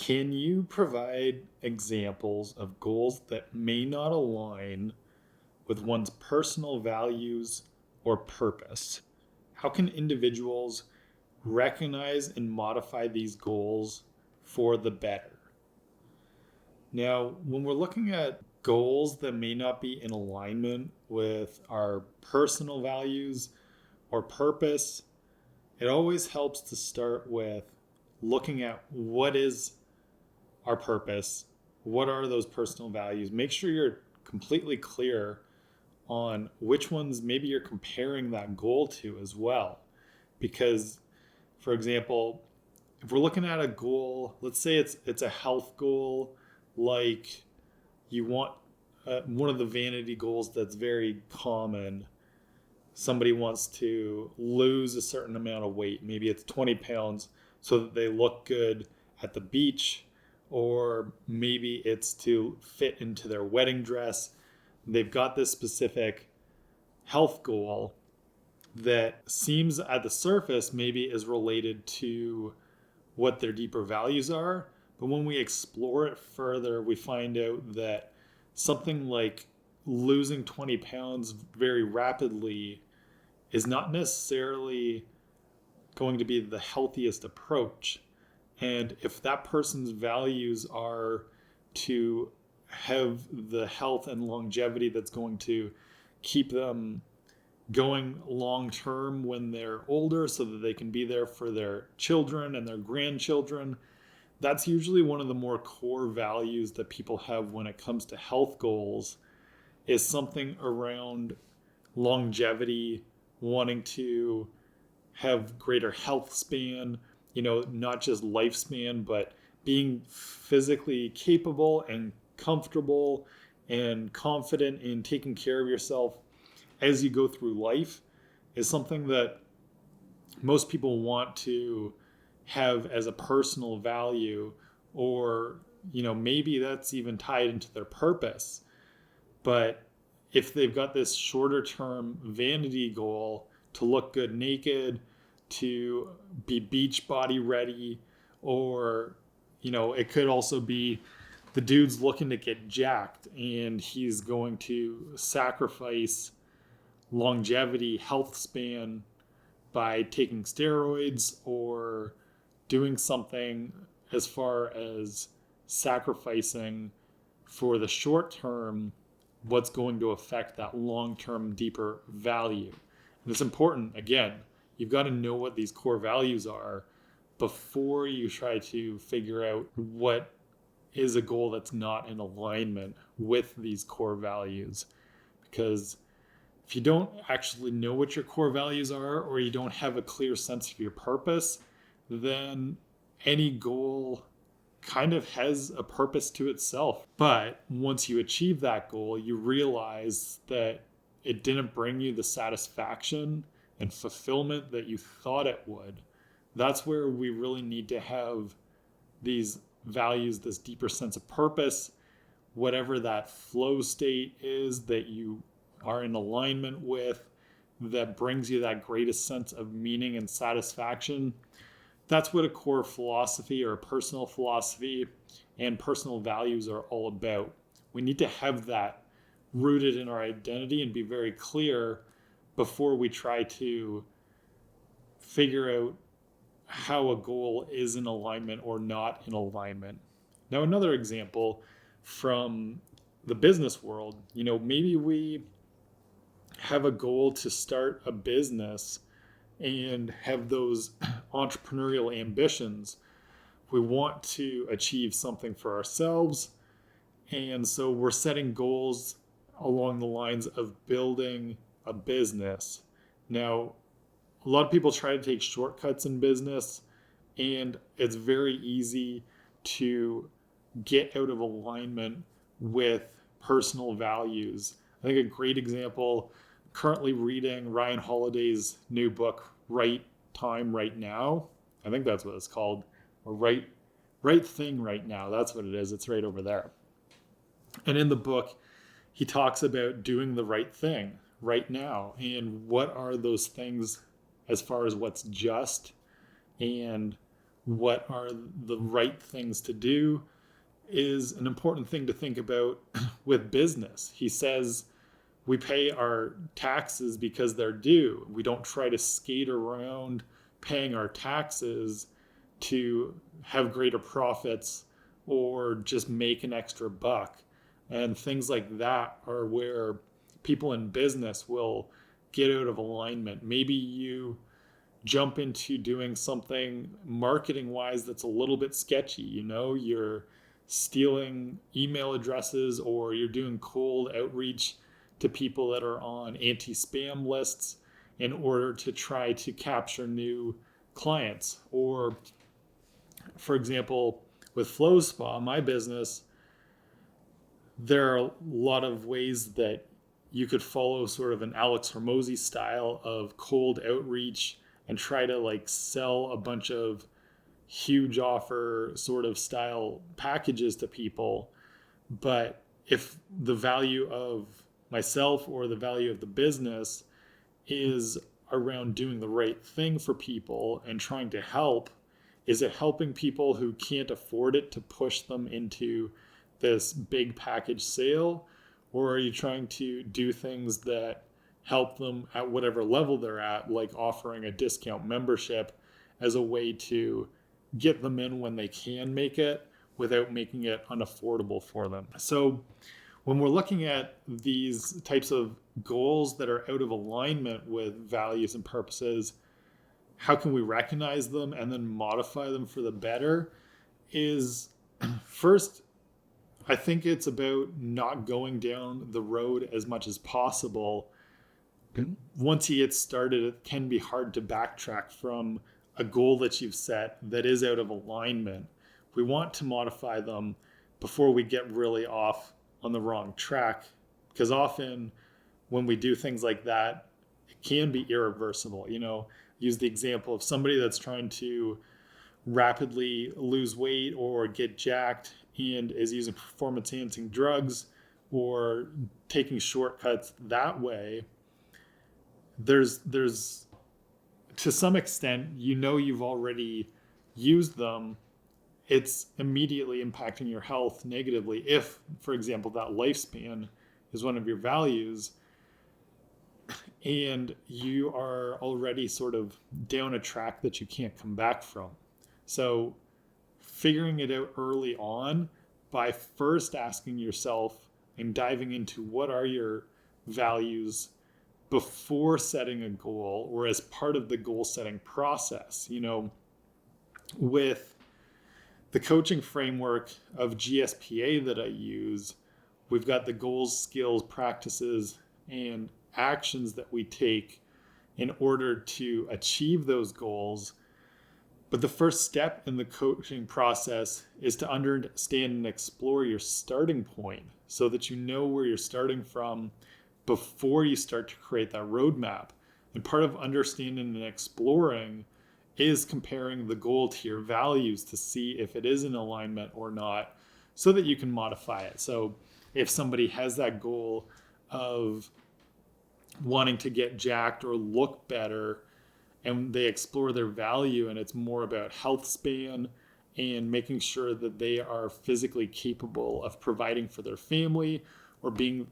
Can you provide examples of goals that may not align with one's personal values or purpose? How can individuals recognize and modify these goals for the better? Now, when we're looking at goals that may not be in alignment with our personal values or purpose, it always helps to start with looking at what is our purpose, what are those personal values. Make sure you're completely clear on which ones maybe you're comparing that goal to as well. Because, for example, if we're looking at a goal, let's say it's a health goal, like you want one of the vanity goals that's very common. Somebody wants to lose a certain amount of weight. Maybe it's 20 pounds so that they look good at the beach, or maybe it's to fit into their wedding dress. They've got this specific health goal that seems at the surface maybe is related to what their deeper values are. But when we explore it further, we find out that something like losing 20 pounds very rapidly is not necessarily going to be the healthiest approach. And if that person's values are to have the health and longevity that's going to keep them going long term when they're older so that they can be there for their children and their grandchildren, that's usually one of the more core values that people have when it comes to health goals, is something around longevity, wanting to have greater health span, not just lifespan, but being physically capable and comfortable and confident in taking care of yourself as you go through life is something that most people want to have as a personal value, or maybe that's even tied into their purpose. But if they've got this shorter term vanity goal to look good naked, to be beach body ready, or it could also be the dude's looking to get jacked and he's going to sacrifice longevity, health span by taking steroids or doing something as far as sacrificing for the short term what's going to affect that long-term deeper value. And it's important, again, you've got to know what these core values are before you try to figure out what is a goal that's not in alignment with these core values. Because if you don't actually know what your core values are, or you don't have a clear sense of your purpose, then any goal kind of has a purpose to itself. But once you achieve that goal, you realize that it didn't bring you the satisfaction and fulfillment that you thought it would. That's where we really need to have these values, this deeper sense of purpose, whatever that flow state is that you are in alignment with, that brings you that greatest sense of meaning and satisfaction. That's what a core philosophy or a personal philosophy and personal values are all about. We need to have that rooted in our identity and be very clear before we try to figure out how a goal is in alignment or not in alignment. Now, another example from the business world, maybe we have a goal to start a business and have those entrepreneurial ambitions. We want to achieve something for ourselves. And so we're setting goals along the lines of building a business. Now, a lot of people try to take shortcuts in business, and it's very easy to get out of alignment with personal values. I think a great example, currently reading Ryan Holiday's new book, Right Time, Right Now. I think that's what it's called. Or Right Thing, Right Now. That's what it is. It's right over there. And in the book, he talks about doing the right thing right now. And what are those things as far as what's just and what are the right things to do is an important thing to think about with business. He says we pay our taxes because they're due. We don't try to skate around paying our taxes to have greater profits or just make an extra buck. And things like that are where people in business will get out of alignment. Maybe you jump into doing something marketing wise that's a little bit sketchy. You're stealing email addresses, or you're doing cold outreach to people that are on anti-spam lists in order to try to capture new clients. Or, for example, with Flow Spa, my business, there are a lot of ways that you could follow sort of an Alex Hormozy style of cold outreach and try to like sell a bunch of huge offer sort of style packages to people. But if the value of myself or the value of the business is around doing the right thing for people and trying to help, is it helping people who can't afford it to push them into this big package sale? Or are you trying to do things that help them at whatever level they're at, like offering a discount membership as a way to get them in when they can make it without making it unaffordable for them? So when we're looking at these types of goals that are out of alignment with values and purposes, how can we recognize them and then modify them for the better? Is first, I think it's about not going down the road as much as possible. Once you get started, it can be hard to backtrack from a goal that you've set that is out of alignment. We want to modify them before we get really off on the wrong track, because often when we do things like that, it can be irreversible. Use the example of somebody that's trying to rapidly lose weight or get jacked and is using performance enhancing drugs or taking shortcuts that way. There's to some extent, you've already used them. It's immediately impacting your health negatively. If, for example, that lifespan is one of your values and you are already sort of down a track that you can't come back from. So figuring it out early on by first asking yourself and diving into what are your values before setting a goal or as part of the goal setting process. With the coaching framework of GSPA that I use, we've got the goals, skills, practices, and actions that we take in order to achieve those goals. But the first step in the coaching process is to understand and explore your starting point so that you know where you're starting from before you start to create that roadmap. And part of understanding and exploring is comparing the goal to your values to see if it is in alignment or not, so that you can modify it. So if somebody has that goal of wanting to get jacked or look better, and they explore their value and it's more about health span and making sure that they are physically capable of providing for their family or being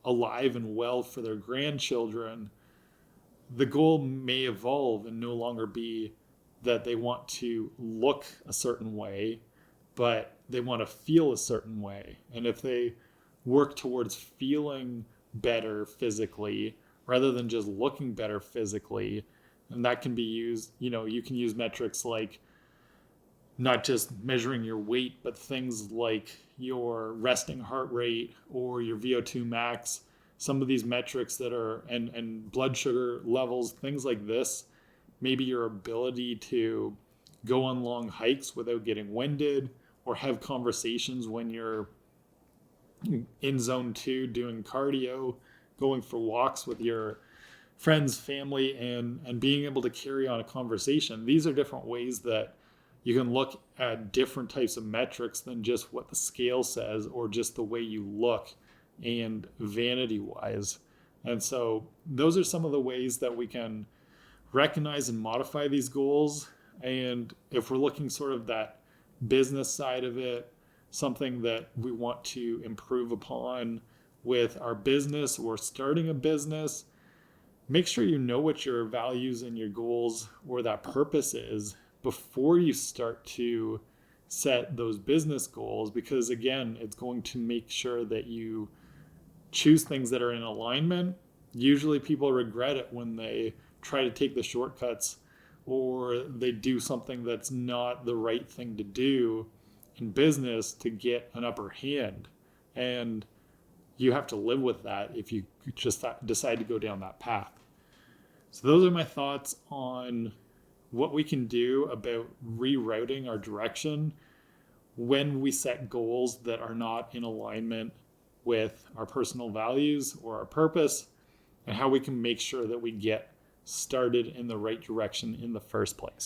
alive and well for their grandchildren, the goal may evolve and no longer be that they want to look a certain way, but they want to feel a certain way. And if they work towards feeling better physically rather than just looking better physically, and that can be used, you can use metrics like not just measuring your weight, but things like your resting heart rate or your VO2 max. Some of these metrics that are, and blood sugar levels, things like this, maybe your ability to go on long hikes without getting winded or have conversations when you're in zone 2 doing cardio, going for walks with your friends, family, and being able to carry on a conversation. These are different ways that you can look at different types of metrics than just what the scale says or just the way you look and vanity wise. And so those are some of the ways that we can recognize and modify these goals. And if we're looking sort of that business side of it, something that we want to improve upon with our business or starting a business, make sure you know what your values and your goals or that purpose is before you start to set those business goals, because again, it's going to make sure that you choose things that are in alignment. Usually people regret it when they try to take the shortcuts or they do something that's not the right thing to do in business to get an upper hand. And you have to live with that if you just decide to go down that path. So those are my thoughts on what we can do about rerouting our direction when we set goals that are not in alignment with our personal values or our purpose, and how we can make sure that we get started in the right direction in the first place.